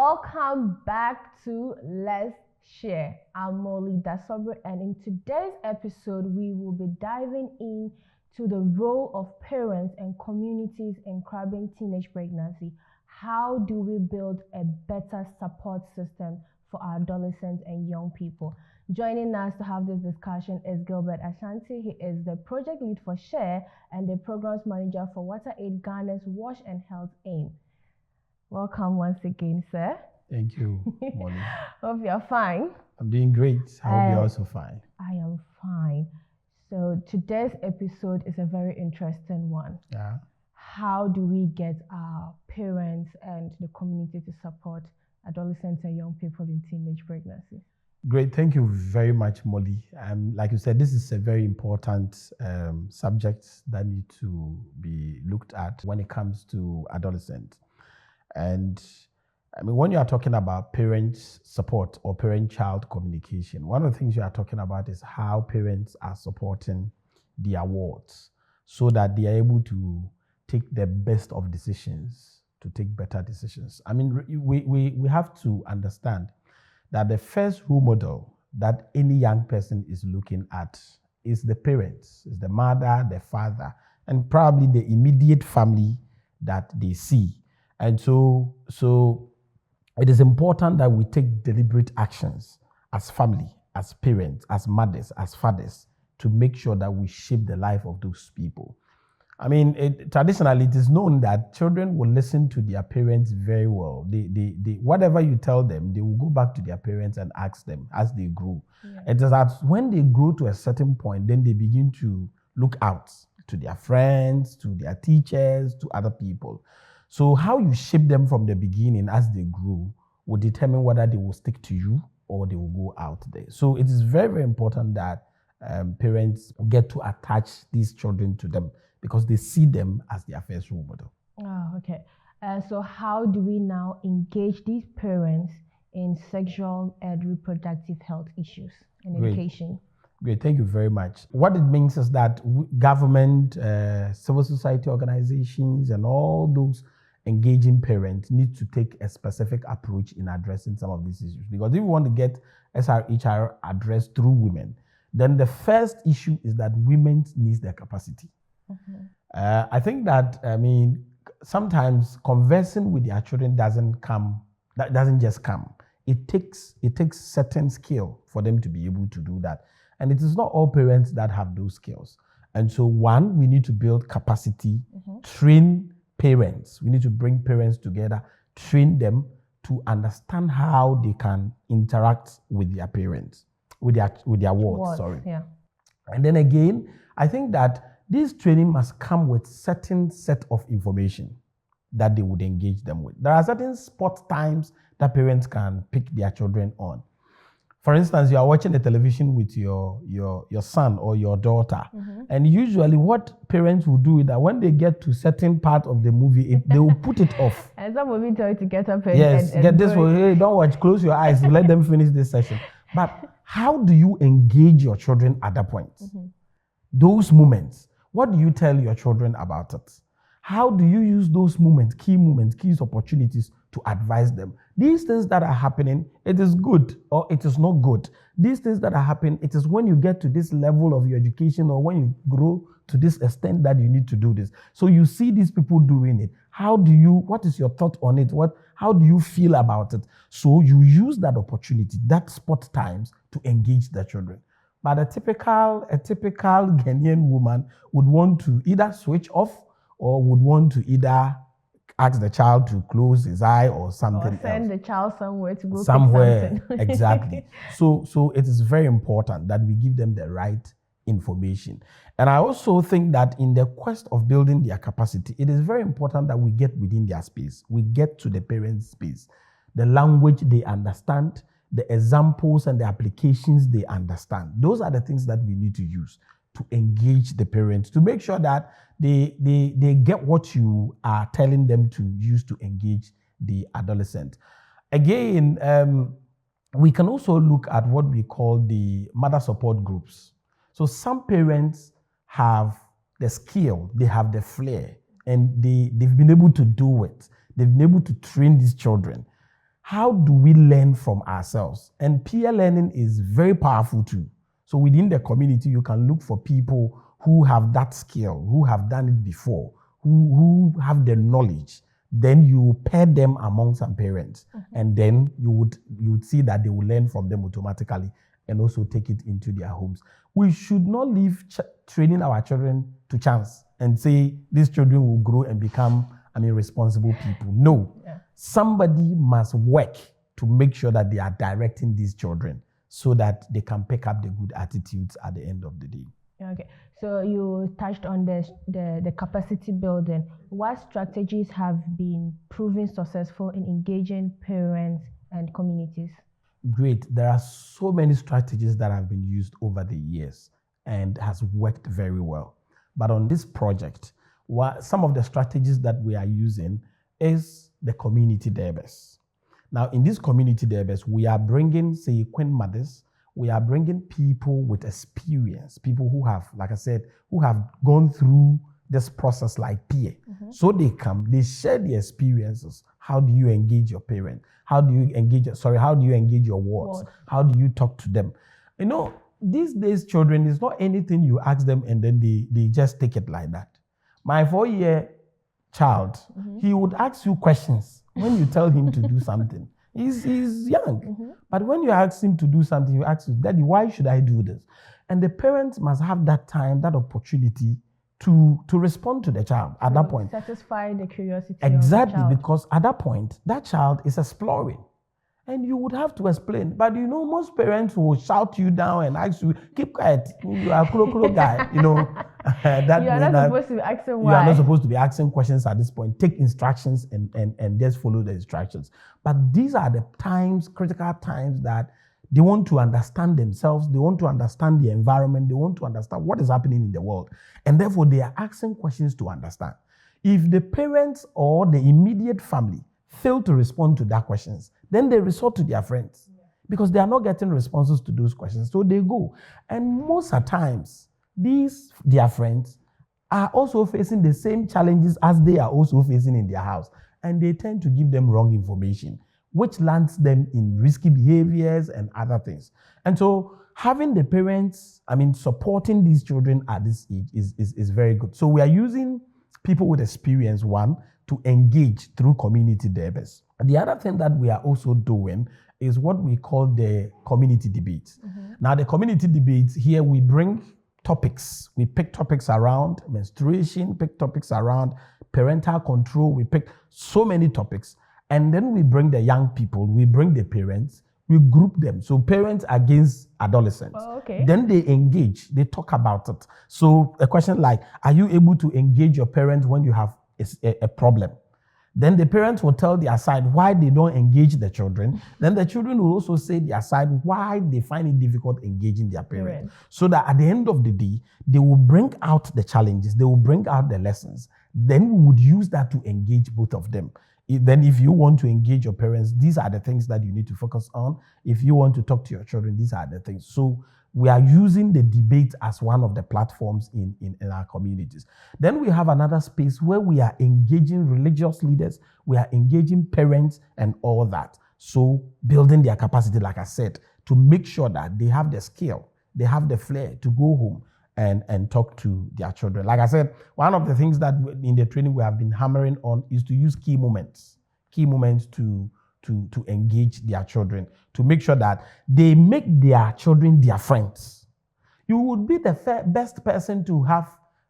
Welcome back to Let's Share. I'm Molly Dasobre, and in today's episode, we will be diving into the role of parents and communities in curbing teenage pregnancy. How do we build a better support system for our adolescents and young people? Joining us to have this discussion is Gilbert Ashanti. He is the project lead for SHARE and the programs manager for WaterAid Ghana's Wash and Health Aim. Welcome once again, sir. Thank you, Molly. Hope you're fine. I'm doing great. I hope you're also fine. I am fine. So today's episode is a very interesting one. Yeah. How do we get our parents and the community to support adolescents and young people in teenage pregnancy? Great. Thank you very much, Molly. Like you said, this is a very important subject that needs to be looked at when it comes to adolescents. And I mean, when you are talking about parent support or parent-child communication, one of the things you are talking about is how parents are supporting their wards so that they are able to take the best of decisions, to take better decisions. I mean, we have to understand that the first role model that any young person is looking at is the parents, is the mother, the father, and probably the immediate family that they see. And so it is important that we take deliberate actions as family, as parents, as mothers, as fathers, to make sure that we shape the life of those people. I mean, traditionally, it is known that children will listen to their parents very well. They whatever you tell them, they will go back to their parents and ask them as they grow. Yeah. It is that when they grow to a certain point, then they begin to look out to their friends, to their teachers, to other people. So how you shape them from the beginning as they grow will determine whether they will stick to you or they will go out there. So it is very, very important that parents get to attach these children to them because they see them as their first role model. Oh, okay. So how do we now engage these parents in sexual and reproductive health issues and education? Great, thank you very much. What it means is that government, civil society organizations, and all those engaging parents need to take a specific approach in addressing some of these issues. Because if you want to get SRHR addressed through women, then the first issue is that women need their capacity. Mm-hmm. I think that, sometimes conversing with their children doesn't just come. It takes certain skill for them to be able to do that. And it is not all parents that have those skills. And so one, we need to build capacity, train parents. We need to bring parents together, train them to understand how they can interact with their parents, with their wards. Yeah. And then again, I think that this training must come with certain set of information that they would engage them with. There are certain sport times that parents can pick their children on. For instance, you are watching the television with your son or your daughter, and usually what parents will do is that when they get to certain part of the movie, they will put it off. And some will be tell you to get up and get this one. Hey, don't watch. Close your eyes. Let them finish this session. But how do you engage your children at that point? Those moments. What do you tell your children about it? How do you use those moments, key opportunities to advise them? These things that are happening, it is good or it is not good. These things that are happening, it is when you get to this level of your education or when you grow to this extent that you need to do this. So you see these people doing it. What is your thought on it? How do you feel about it? So you use that opportunity, that sport times, to engage the children. But a typical Ghanaian woman would want to either switch off or would want to either ask the child to close his eye or something else. Or send the child somewhere to go somewhere. Pick something. Exactly. So it is very important that we give them the right information. And I also think that in the quest of building their capacity, it is very important that we get within their space. We get to the parents' space. The language they understand, the examples and the applications they understand. Those are the things that we need to use to engage the parents, to make sure that they get what you are telling them to use to engage the adolescent. Again, we can also look at what we call the mother support groups. So some parents have the skill, they have the flair, and they've been able to do it. They've been able to train these children. how do we learn from ourselves? And peer learning is very powerful too. So within the community, you can look for people who have that skill, who have done it before, who have the knowledge. Then you pair them among some parents, and then you would see that they will learn from them automatically and also take it into their homes. We should not leave training our children to chance and say these children will grow and become, responsible people. No. Yeah. Somebody must work to make sure that they are directing these children so that they can pick up the good attitudes at the end of the day. Okay. So you touched on the capacity building. What strategies have been proven successful in engaging parents and communities? Great. There are so many strategies that have been used over the years and has worked very well. But on this project, some of the strategies that we are using is the community derbers. Now, in this community derbers, we are bringing, say, Queen mothers. We are bringing people with experience, people who have, like I said, who have gone through this process like peer. So they come, they share the experiences. How do you engage your parent? How do you engage your wards? How do you talk to them? These days, children, it's not anything you ask them and then they just take it like that. My 4-year child, he would ask you questions when you tell him to do something. He's young. But when you ask him to do something, you ask him, Daddy, why should I do this? And the parents must have that time, that opportunity to respond to the child at that point. Satisfy the curiosity exactly, of the child. Because at that point, that child is exploring. And you would have to explain. But most parents will shout you down and ask you, keep quiet, you are a kuro guy. That you are not supposed to be asking why. You are not supposed to be asking questions at this point. Take instructions and just follow the instructions. But these are the critical times that they want to understand themselves. They want to understand the environment. They want to understand what is happening in the world. And therefore, they are asking questions to understand. If the parents or the immediate family fail to respond to that questions, then they resort to their friends because they are not getting responses to those questions. So they go. And most of the times, their friends are also facing the same challenges as they are also facing in their house. And they tend to give them wrong information, which lands them in risky behaviors and other things. And so having the parents, supporting these children at this age is very good. So we are using people with experience, one, to engage through community derbers. The other thing that we are also doing is what we call the community debates. Now, the community debates, here we bring topics. We pick topics around menstruation, pick topics around parental control. We pick so many topics. And then we bring the young people, we bring the parents, we group them. So parents against adolescents. Oh, okay. Then they engage, they talk about it. So a question like, are you able to engage your parents when you have a problem? Then the parents will tell their side why they don't engage the children. Then the children will also say their side why they find it difficult engaging their parents. So that at the end of the day, they will bring out the challenges, they will bring out the lessons. Then we would use that to engage both of them. Then if you want to engage your parents, these are the things that you need to focus on. If you want to talk to your children, these are the things. So we are using the debate as one of the platforms in our communities. Then we have another space where we are engaging religious leaders, we are engaging parents and all that. So building their capacity, like I said, to make sure that they have the skill, they have the flair to go home and talk to their children. Like I said, one of the things that in the training we have been hammering on is to use key moments to engage their children, to make sure that they make their children their friends. You would be the best person to have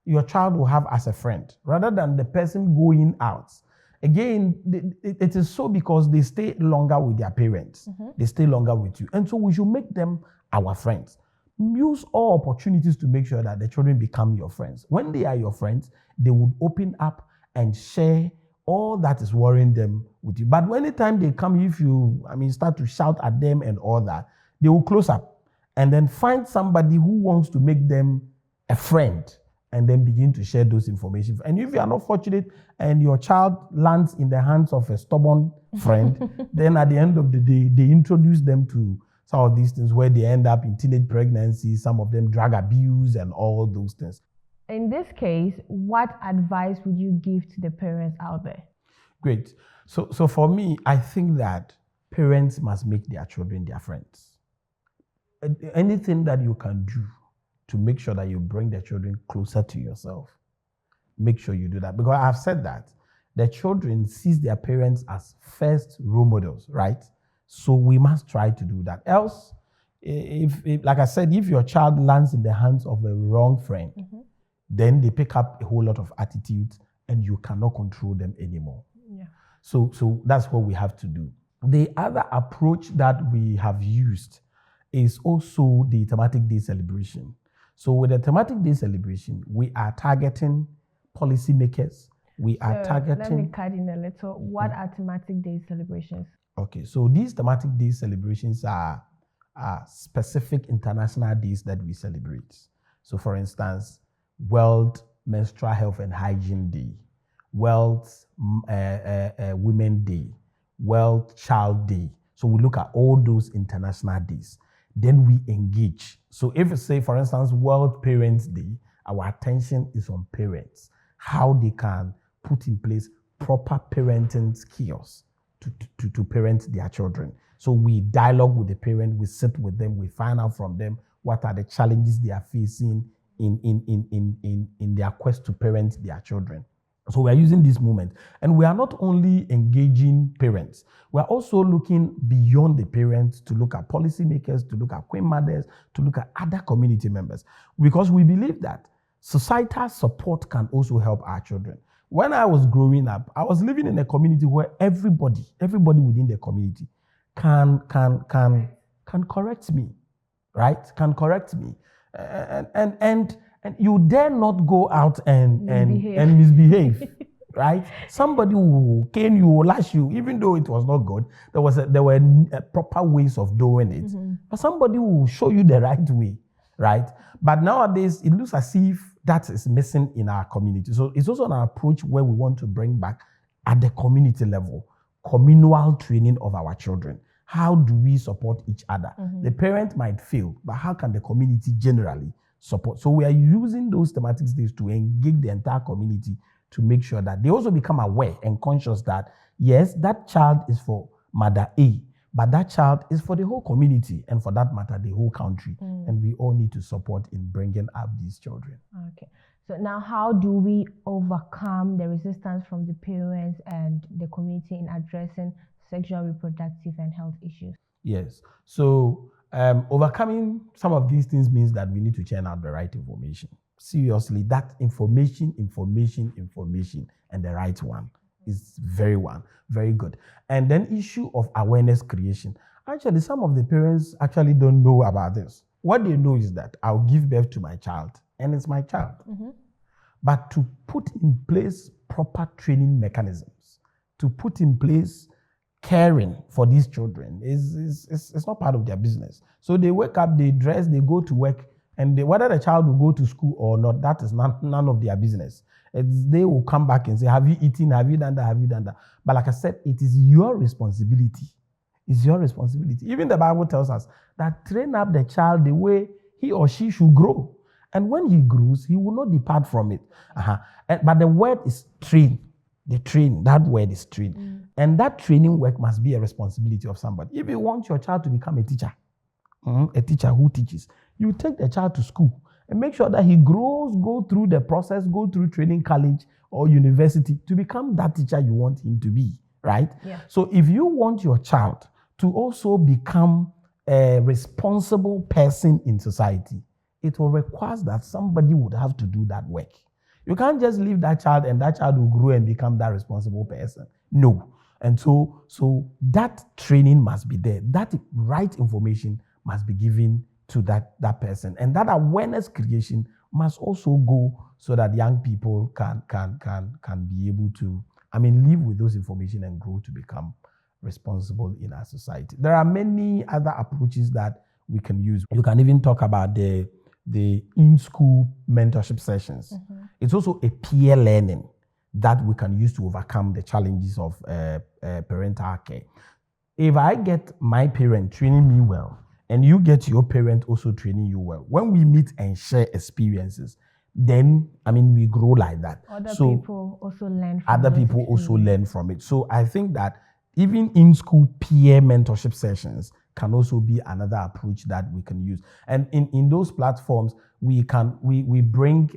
your child will have as a friend, rather than the person going out. Again, it is so because they stay longer with their parents. They stay longer with you. And so we should make them our friends. Use all opportunities to make sure that the children become your friends. When they are your friends, they would open up and share all that is worrying them with you. But anytime they come, if you, start to shout at them and all that, they will close up and then find somebody who wants to make them a friend and then begin to share those information. And if you are not fortunate and your child lands in the hands of a stubborn friend, then at the end of the day, they introduce them to some of these things where they end up in teenage pregnancy, some of them drug abuse and all those things. In this case, what advice would you give to the parents out there? Great. So for me, I think that parents must make their children their friends. Anything that you can do to make sure that you bring the children closer to yourself, make sure you do that. Because I've said that the children sees their parents as first role models, right? So we must try to do that. Else, if like I said, if your child lands in the hands of a wrong friend, then they pick up a whole lot of attitudes and you cannot control them anymore. Yeah. So that's what we have to do. The other approach that we have used is also the thematic day celebration. So with the thematic day celebration, we are targeting policymakers. We are targeting... Let me cut in a little. What are thematic day celebrations? Okay, so these thematic day celebrations are specific international days that we celebrate. So for instance, World Menstrual Health and Hygiene Day, World Women Day, World Child Day. So we look at all those international days. Then we engage. So if you say, for instance, World Parents Day, our attention is on parents, how they can put in place proper parenting skills to parent their children. So we dialogue with the parent, we sit with them, we find out from them what are the challenges they are facing in their quest to parent their children. So we are using this moment. And we are not only engaging parents, we are also looking beyond the parents to look at policymakers, to look at queen mothers, to look at other community members. Because we believe that societal support can also help our children. When I was growing up, I was living in a community where everybody within the community can correct me, right? Can correct me. And you dare not go out and misbehave, right? Somebody will cane you, will lash you, even though it was not good. There were proper ways of doing it. But somebody will show you the right way, right? But nowadays, it looks as if that is missing in our community. So it's also an approach where we want to bring back at the community level, communal training of our children. How do we support each other? The parent might fail, but how can the community generally support? So we are using those thematic days to engage the entire community to make sure that they also become aware and conscious that, yes, that child is for mother A, but that child is for the whole community and for that matter, the whole country. And we all need to support in bringing up these children. Okay. So now how do we overcome the resistance from the parents and the community in addressing sexual, reproductive, and health issues? Yes. So overcoming some of these things means that we need to churn out the right information. Seriously, that information, and the right one is very good. And then issue of awareness creation. Actually, some of the parents actually don't know about this. What they know is that I'll give birth to my child, and it's my child. But to put in place proper training mechanisms, to put in place caring for these children is not part of their business. So they wake up, they dress, they go to work, and whether the child will go to school or not, that is none of their business. They will come back and say, have you eaten? Have you done that? Have you done that? But like I said, it is your responsibility. It's your responsibility. Even the Bible tells us that train up the child the way he or she should grow. And when he grows, he will not depart from it. But the word is train. That word is train. And that training work must be a responsibility of somebody. If you want your child to become a teacher who teaches, you take the child to school and make sure that he grows, go through the process, go through training college or university to become that teacher you want him to be, right? Yeah. So if you want your child to also become a responsible person in society, it will require that somebody would have to do that work. You can't just leave that child and that child will grow and become that responsible person. No. And so that training must be there. That right information must be given to that person. And that awareness creation must also go so that young people can be able to, live with those information and grow to become responsible in our society. There are many other approaches that we can use. You can even talk about the in-school mentorship sessions. It's also a peer learning that we can use to overcome the challenges of parental care. If I get my parent training me well, and you get your parent also training you well, when we meet and share experiences, then, we grow like that. Other people also learn from it. Learn from it. So I think that Even in-school peer mentorship sessions can also be another approach that we can use. And in those platforms, we bring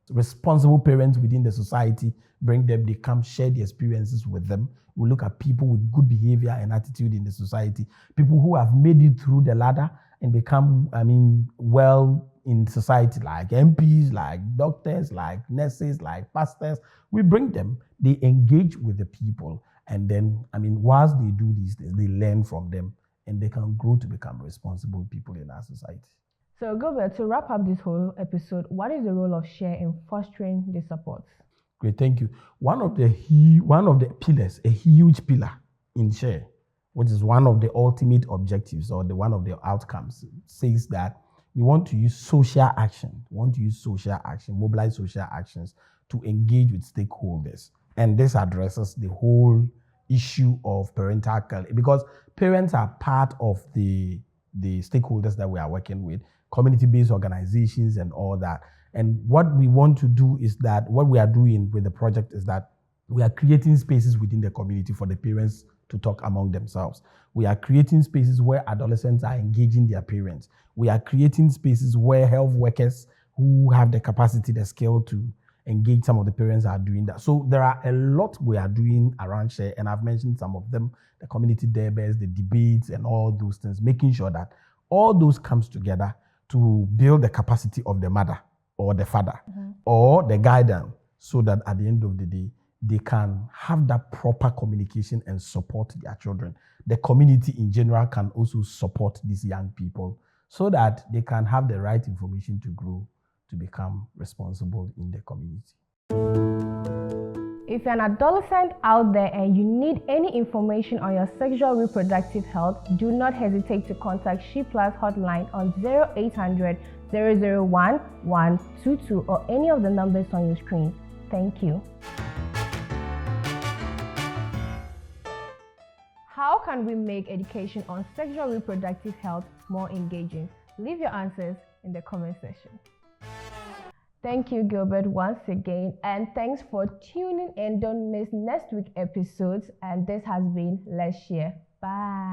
responsible parents within the society, bring them, they come share the experiences with them. We look at people with good behavior and attitude in the society, people who have made it through the ladder and become, well in society, like MPs, like doctors, like nurses, like pastors. We bring them, they engage with the people. And then, whilst they do these things, they learn from them and they can grow to become responsible people in our society. So, Gilbert, to wrap up this whole episode, what is the role of SHARE in fostering this support? Great, thank you. One of the pillars, a huge pillar in SHARE, which is one of the ultimate objectives or one of the outcomes, says that we want to use social action. We want to use social action, mobilize social actions to engage with stakeholders. And this addresses the whole issue of parental care, because parents are part of the stakeholders that we are working with, community-based organizations and all that. And what we want to do is that, what we are doing with the project is that we are creating spaces within the community for the parents to talk among themselves. We are creating spaces where adolescents are engaging their parents. We are creating spaces where health workers who have the capacity, the skill to engage some of the parents are doing that. So there are a lot we are doing around SHARE, and I've mentioned some of them, the community debates, the debates, and all those things, making sure that all those comes together to build the capacity of the mother or the father or the guardian, so that at the end of the day, they can have that proper communication and support their children. The community in general can also support these young people so that they can have the right information to grow to become responsible in the community. If you're an adolescent out there and you need any information on your sexual reproductive health, do not hesitate to contact She Plus hotline on 0800 001 122 or any of the numbers on your screen. Thank you. How can we make education on sexual reproductive health more engaging? Leave your answers in the comment section. Thank you, Gilbert, once again, and thanks for tuning in. Don't miss next week's episodes, and this has been Let's Share. Bye.